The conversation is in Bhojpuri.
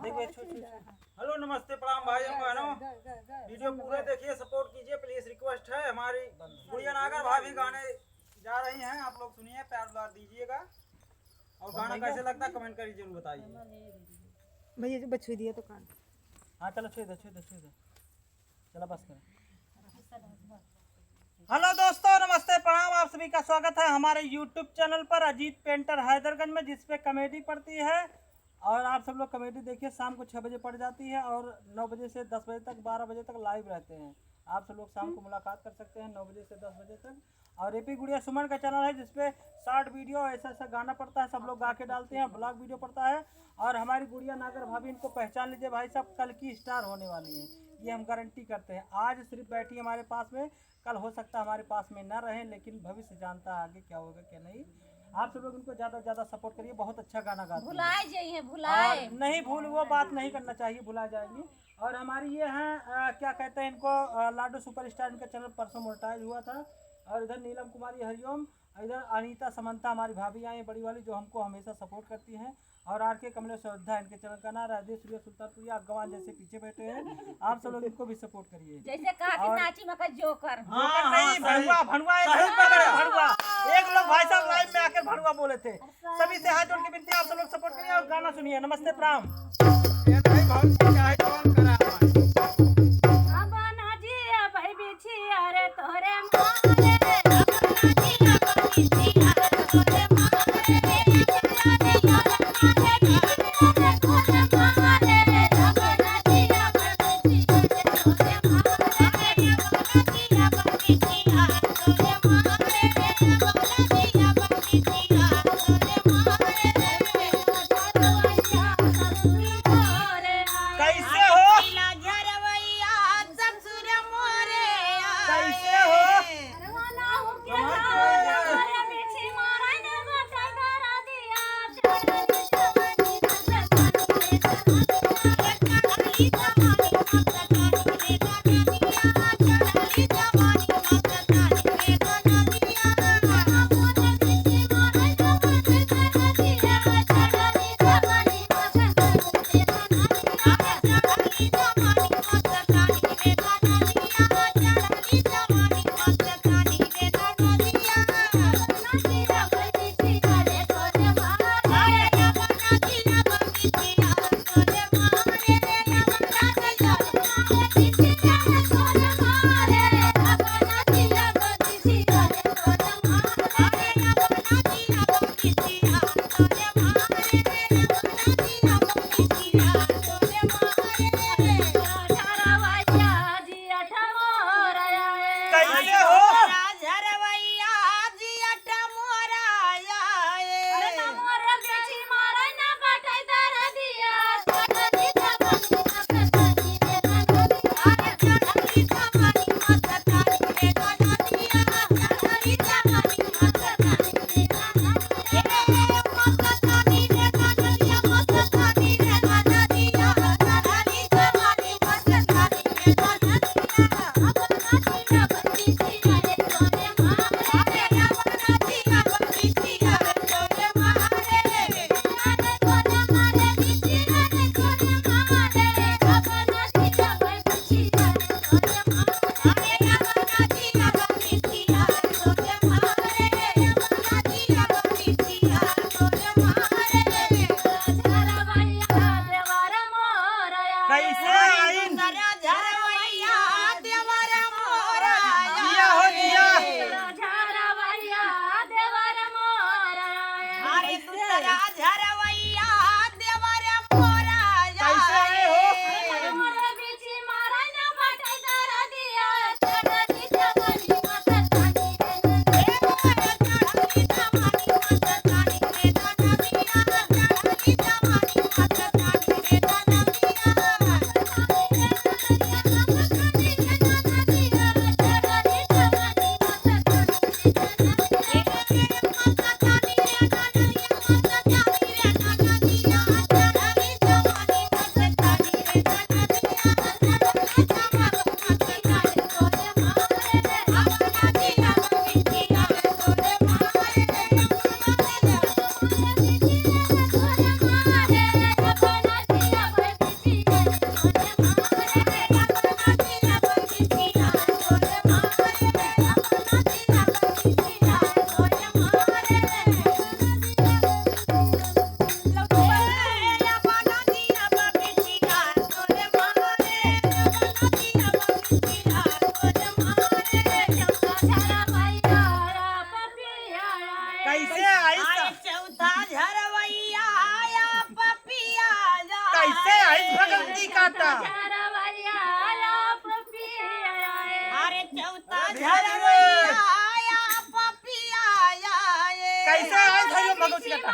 हेलो नमस्ते प्रणाम भाई बहनों, वीडियो पूरे देखिए, सपोर्ट कीजिए प्लीज, रिक्वेस्ट है। हमारी गुड़िया नागर भाभी गाने जा रही हैं, आप लोग सुनिए, प्यार दुलार दीजिएगा और गाना कैसे लगता है कमेंट करिए, जरूर बताइए भैया। जो बच्चू दिया तो कान। हाँ चलो छुई दो चलो बस करें। हेलो दोस्तों, नमस्ते प्रणाम, आप सभी का स्वागत है हमारे YouTube चैनल पर अजीत पेंटर हैदरगंज में, जिसपे कॉमेडी पड़ती है। और आप सब लोग कॉमेडी देखिए, शाम को 6 बजे पड़ जाती है और 9 बजे से 10 बजे तक 12 बजे तक लाइव रहते हैं। आप सब लोग शाम को मुलाकात कर सकते हैं 9 बजे से 10 बजे तक। और एपी गुड़िया सुमन का चैनल है, जिसपे शॉर्ट वीडियो ऐसा गाना पड़ता है, सब लोग गा के डालते हैं, ब्लॉग वीडियो पड़ता है। और हमारी गुड़िया नागर भाभी, इनको पहचान लीजिए भाई साहब, कल की स्टार होने वाली है, ये हम गारंटी करते हैं। आज सिर्फ बैठी हमारे पास में, कल हो सकता है हमारे पास में ना रहे, लेकिन भविष्य जानता है आगे क्या होगा क्या नहीं। आप सब लोग इनको ज़्यादा से ज़्यादा सपोर्ट करिए, बहुत अच्छा गाना गाते हैं। भुलाए नहीं, भूल वो बात नहीं करना चाहिए, भुला जाएंगी। और हमारी ये हैं क्या कहते हैं इनको, लाडो सुपरस्टार, इनका चैनल परसों मोनेटाइज हुआ था। और इधर नीलम कुमारी हरिओम, इधर अनीता समंता हमारी भाभी आई हैं बड़ी वाली, जो हमको हमेशा सपोर्ट करती हैं। और आर के कमलेश श्रद्धा, इनके चैनल का नाम राधे सूर्य सुल्तानपुरिया अगवान जैसे पीछे बैठे हैं। आप सब लोग इनको भी सपोर्ट करिए। जैसे कहा कि नाची मका जोकर नहीं, भड़ुआ भड़ुआ एक लोग भाई साहब लाइव में आकर भड़ुआ बोले थे। सभी से हाथ जोड़ के विनती, आप सब लोग सपोर्ट करिए और गाना सुनिए। नमस्ते प्रणाम। जाता। अरे चौथा कैसे है भाइयों भगवती का?